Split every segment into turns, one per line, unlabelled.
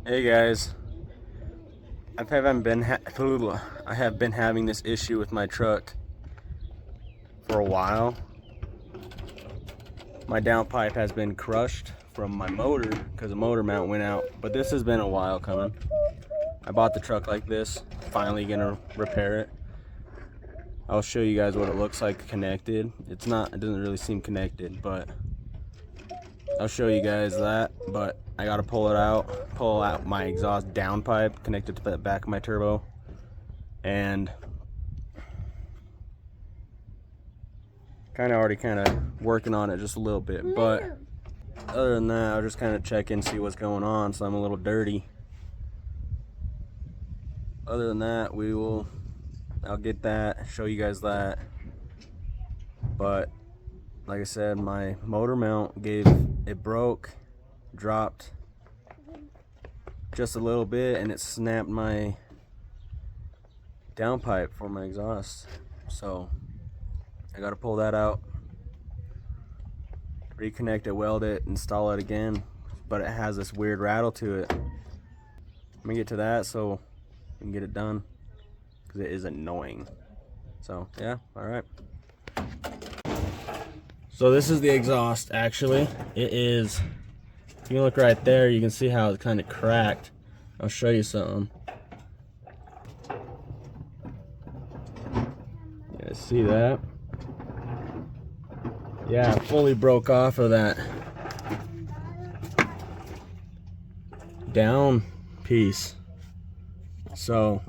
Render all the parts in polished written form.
Hey guys, I have been having this issue with my truck for a while. My downpipe has been crushed from my motor because the motor mount went out, but this has been a while coming. I bought the truck like this, finally gonna repair it. I'll show you guys what it looks like connected. It doesn't really seem connected, but I'll show you guys that. But I gotta pull out my exhaust downpipe connected to the back of my turbo, and already working on it just a little bit. But other than that, I'll just kind of check in, see what's going on. So I'm a little dirty. Other than that, I'll get that, show you guys that. But like I said, my motor mount broke, dropped just a little bit, and it snapped my downpipe for my exhaust. So I gotta pull that out, reconnect it, weld it, install it again. But it has this weird rattle to it. Let me get to that so we can get it done, because it is annoying. So yeah, all right. So this is the exhaust. Actually, it is, if you look right there, you can see how it's kind of cracked. I'll show you something. You guys see that? Yeah, it fully broke off of that down piece. So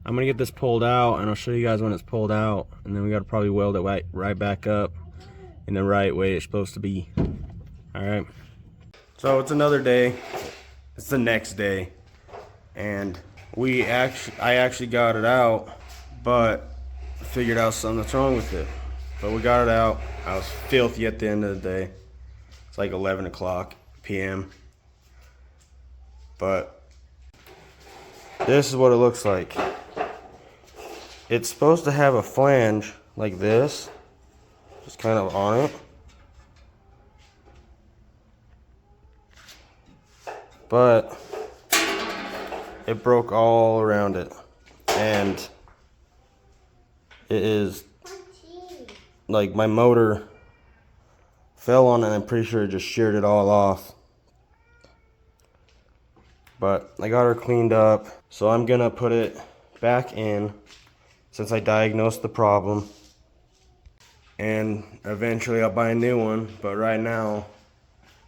I'm gonna get this pulled out, and I'll show you guys when it's pulled out, and then we gotta probably weld it right back up in the right way it's supposed to be. All right. So it's another day. It's the next day, and I actually got it out, but figured out something that's wrong with it. But we got it out. I was filthy at the end of the day. It's like 11 o'clock p.m. But this is what it looks like. It's supposed to have a flange like this, just kind of on it. But it broke all around it. And it is like my motor fell on it, and I'm pretty sure it just sheared it all off. But I got her cleaned up, so I'm gonna put it back in since I diagnosed the problem, and eventually I'll buy a new one. But right now,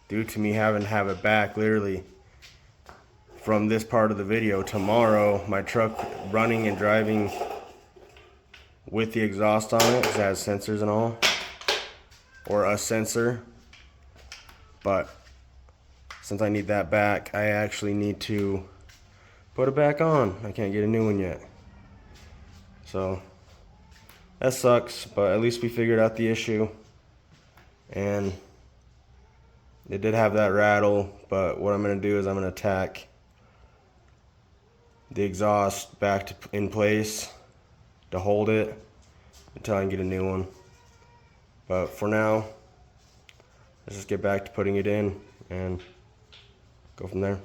due to me having to have it back literally from this part of the video, tomorrow my truck running and driving with the exhaust on it, 'cause it has sensors and all, or a sensor. But since I need that back, I actually need to put it back on. I can't get a new one yet. So that sucks, but at least we figured out the issue. And it did have that rattle, but what I'm gonna do is I'm gonna tack the exhaust back in place to hold it until I can get a new one. But for now, let's just get back to putting it in and go from there.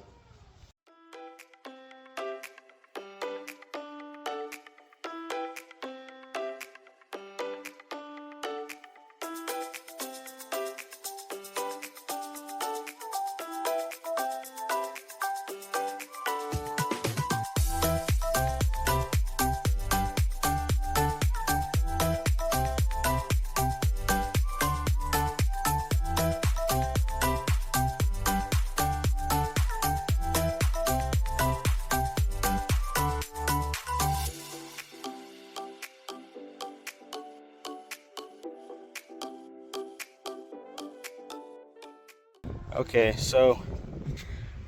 Okay, so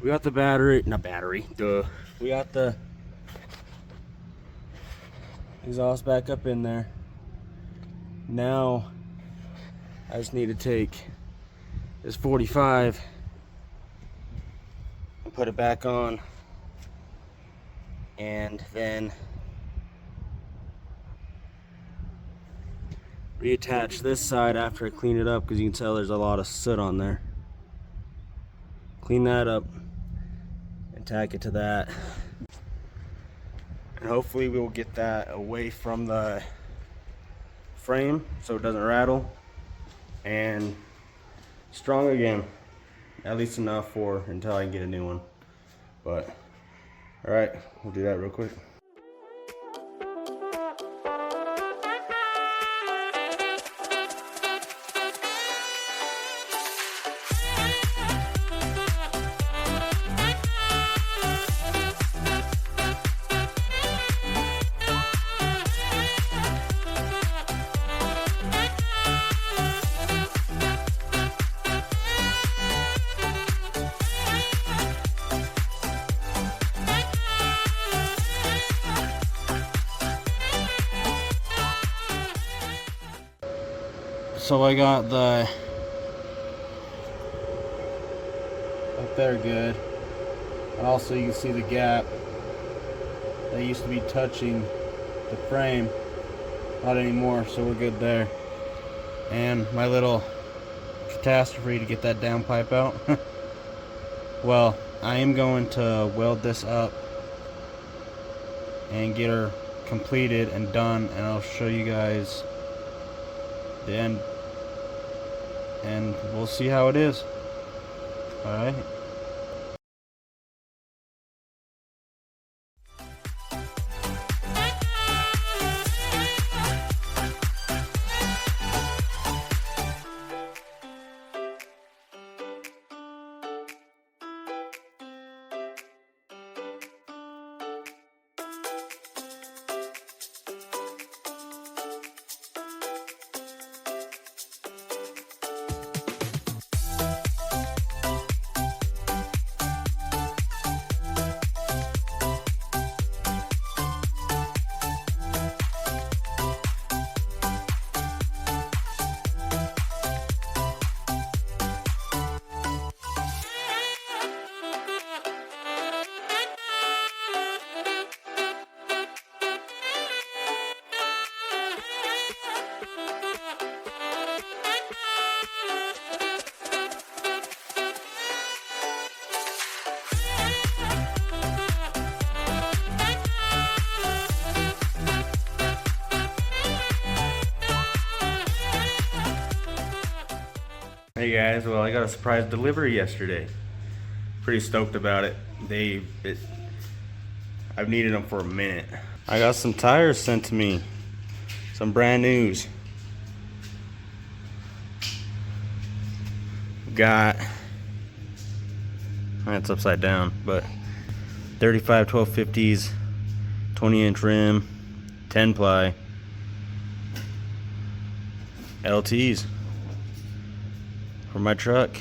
we got the we got the exhaust back up in there. Now I just need to take this 45 and put it back on, and then reattach this side after I clean it up, because you can tell there's a lot of soot on there. Clean that up and tack it to that. And hopefully we will get that away from the frame so it doesn't rattle and strong again, at least enough for until I can get a new one. But all right, we'll do that real quick. So I got the up there good. And also you can see the gap that used to be touching the frame. Not anymore, so we're good there. And my little catastrophe to get that downpipe out. Well, I am going to weld this up and get her completed and done, and I'll show you guys the end, and we'll see how it is. Alright. Hey guys, well I got a surprise delivery yesterday. Pretty stoked about it. I've needed them for a minute. I got some tires sent to me. Some brand news. Got, that's upside down, but 35 1250s, 20-inch rim, 10 ply, LTs. For my truck.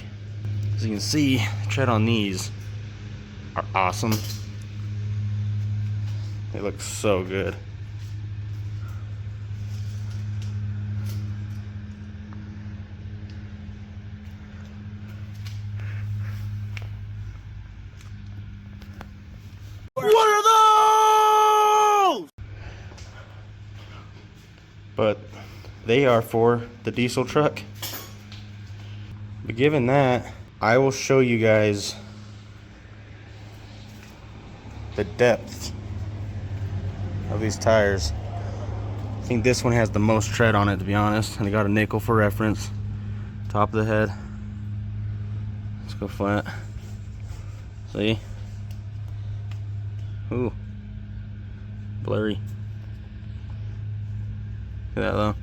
As you can see, the tread on these are awesome. They look so good. What are those? But they are for the diesel truck. But given that, I will show you guys the depth of these tires. I think this one has the most tread on it, to be honest. And I got a nickel for reference. Top of the head. Let's go flat. See? Ooh. Blurry. Look at that though.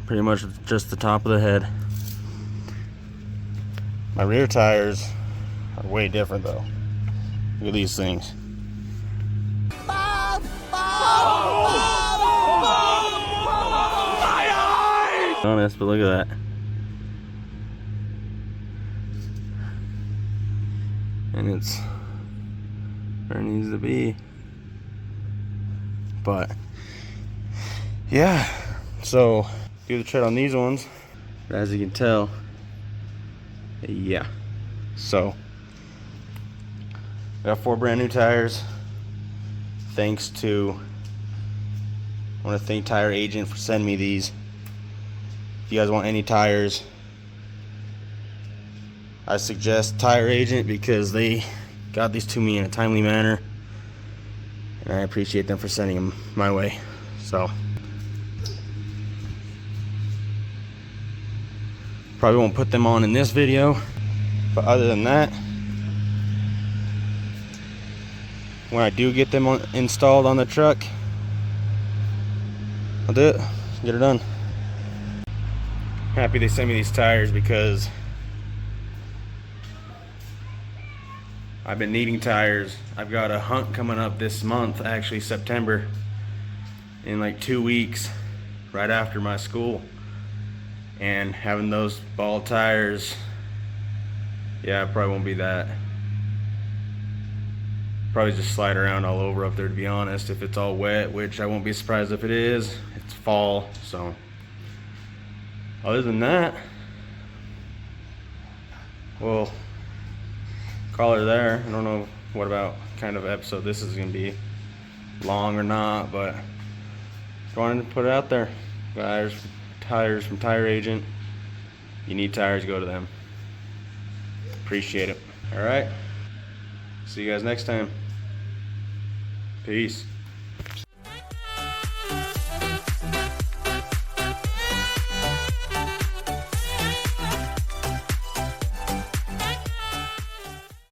Pretty much just the top of the head. My rear tires are way different though. Look at these things. Honest, but look at that. And it's where it needs to be. But yeah, so do the tread on these ones, but as you can tell, yeah. So I got 4 brand new tires. Thanks to, I want to thank Tire Agent for sending me these. If you guys want any tires, I suggest Tire Agent because they got these to me in a timely manner, and I appreciate them for sending them my way. So probably won't put them on in this video, but other than that, when I do get them installed on the truck, I'll do it, get it done. Happy they sent me these tires because I've been needing tires. I've got a hunt coming up this month, actually September, in like 2 weeks, right after my school. And having those ball tires, yeah, it probably won't be that. Probably just slide around all over up there, to be honest, if it's all wet, which I won't be surprised if it is. It's fall, so. Other than that, well, call her there. I don't know what about kind of episode this is gonna be, long or not, but just wanted to put it out there. Guys, tires from Tire Agent. You need tires, go to them. Appreciate it. All right, see you guys next time. Peace.